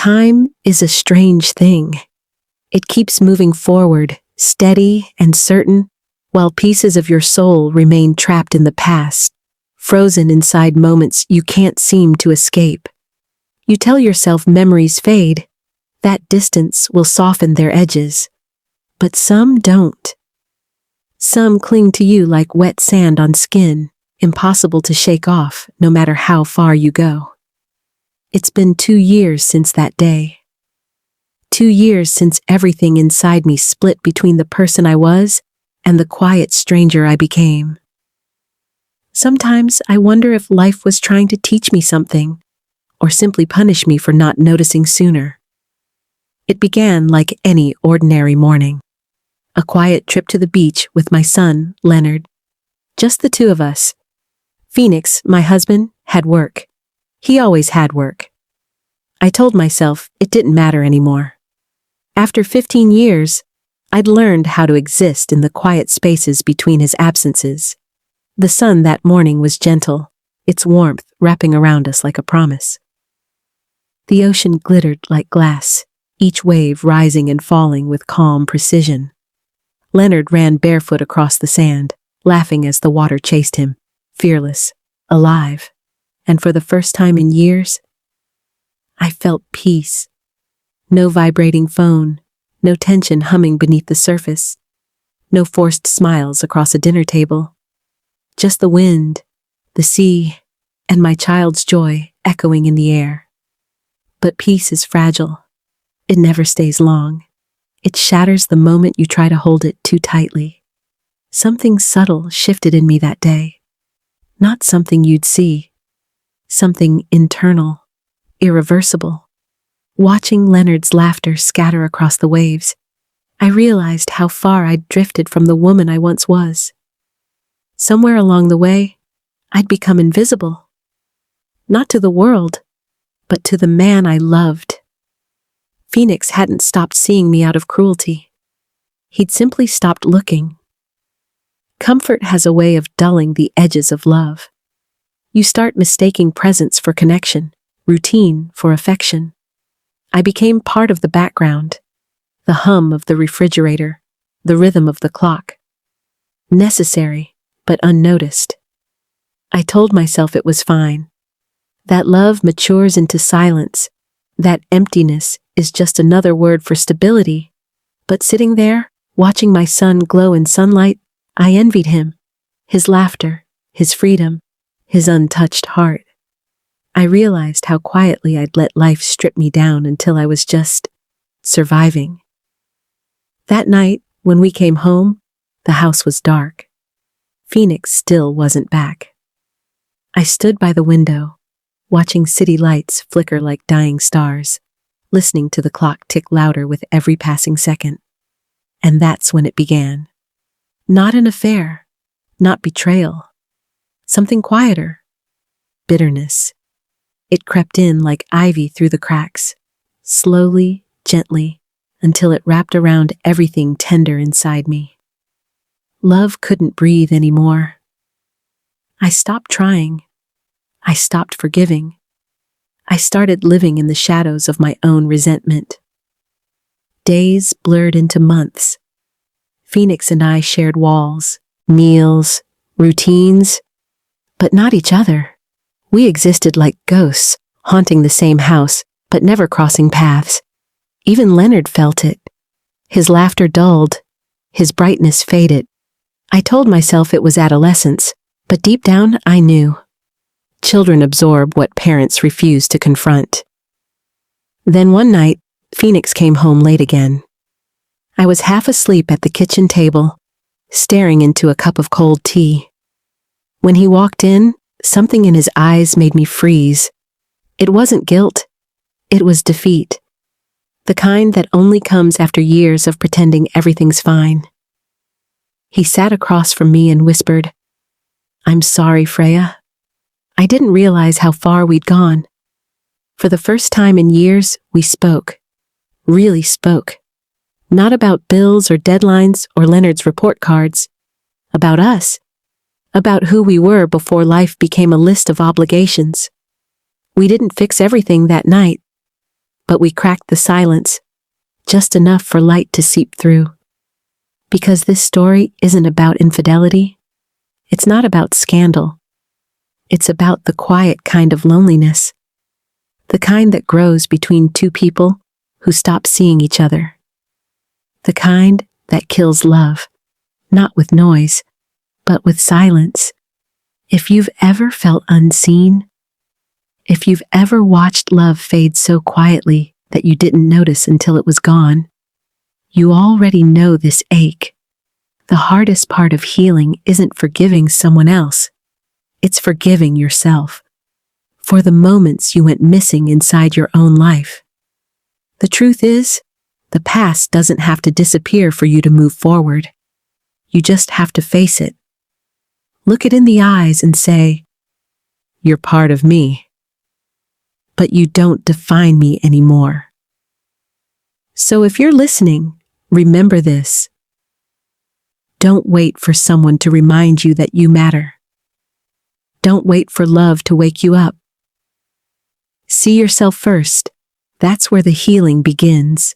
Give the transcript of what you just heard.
Time is a strange thing. It keeps moving forward, steady and certain, while pieces of your soul remain trapped in the past, frozen inside moments you can't seem to escape. You tell yourself memories fade, that distance will soften their edges. But some don't. Some cling to you like wet sand on skin, impossible to shake off no matter how far you go. It's been 2 years since that day. 2 years since everything inside me split between the person I was and the quiet stranger I became. Sometimes I wonder if life was trying to teach me something, or simply punish me for not noticing sooner. It began like any ordinary morning. A quiet trip to the beach with my son, Leonard. Just the two of us. Phoenix, my husband, had work. He always had work. I told myself it didn't matter anymore. After 15 years, I'd learned how to exist in the quiet spaces between his absences. The sun that morning was gentle, its warmth wrapping around us like a promise. The ocean glittered like glass, each wave rising and falling with calm precision. Leonard ran barefoot across the sand, laughing as the water chased him, fearless, alive. And for the first time in years, I felt peace. No vibrating phone, no tension humming beneath the surface, no forced smiles across a dinner table. Just the wind, the sea, and my child's joy echoing in the air. But peace is fragile. It never stays long. It shatters the moment you try to hold it too tightly. Something subtle shifted in me that day. Not something you'd see. Something internal, irreversible. Watching Leonard's laughter scatter across the waves, I realized how far I'd drifted from the woman I once was. Somewhere along the way, I'd become invisible. Not to the world, but to the man I loved. Phoenix hadn't stopped seeing me out of cruelty. He'd simply stopped looking. Comfort has a way of dulling the edges of love. You start mistaking presence for connection, routine for affection. I became part of the background, the hum of the refrigerator, the rhythm of the clock. Necessary, but unnoticed. I told myself it was fine. That love matures into silence, that emptiness is just another word for stability. But sitting there, watching my son glow in sunlight, I envied him, his laughter, his freedom, his untouched heart. I realized how quietly I'd let life strip me down until I was just surviving. That night, when we came home, the house was dark. Phoenix still wasn't back. I stood by the window, watching city lights flicker like dying stars, listening to the clock tick louder with every passing second. And that's when it began. Not an affair, not betrayal. Something quieter. Bitterness. It crept in like ivy through the cracks, slowly, gently, until it wrapped around everything tender inside me. Love couldn't breathe anymore. I stopped trying. I stopped forgiving. I started living in the shadows of my own resentment. Days blurred into months. Phoenix and I shared walls, meals, routines, but not each other. We existed like ghosts, haunting the same house, but never crossing paths. Even Leonard felt it. His laughter dulled, his brightness faded. I told myself it was adolescence, but deep down I knew. Children absorb what parents refuse to confront. Then one night, Phoenix came home late again. I was half asleep at the kitchen table, staring into a cup of cold tea. When he walked in, something in his eyes made me freeze. It wasn't guilt. It was defeat. The kind that only comes after years of pretending everything's fine. He sat across from me and whispered, "I'm sorry, Freya." I didn't realize how far we'd gone. For the first time in years, we spoke. Really spoke. Not about bills or deadlines or Leonard's report cards. About us. About who we were before life became a list of obligations. We didn't fix everything that night, but we cracked the silence, just enough for light to seep through. Because this story isn't about infidelity. It's not about scandal. It's about the quiet kind of loneliness. The kind that grows between two people who stop seeing each other. The kind that kills love, not with noise, but with silence. If you've ever felt unseen, if you've ever watched love fade so quietly that you didn't notice until it was gone, you already know this ache. The hardest part of healing isn't forgiving someone else. It's forgiving yourself for the moments you went missing inside your own life. The truth is, the past doesn't have to disappear for you to move forward. You just have to face it. Look it in the eyes and say, "You're part of me, but you don't define me anymore." So if you're listening, remember this. Don't wait for someone to remind you that you matter. Don't wait for love to wake you up. See yourself first. That's where the healing begins.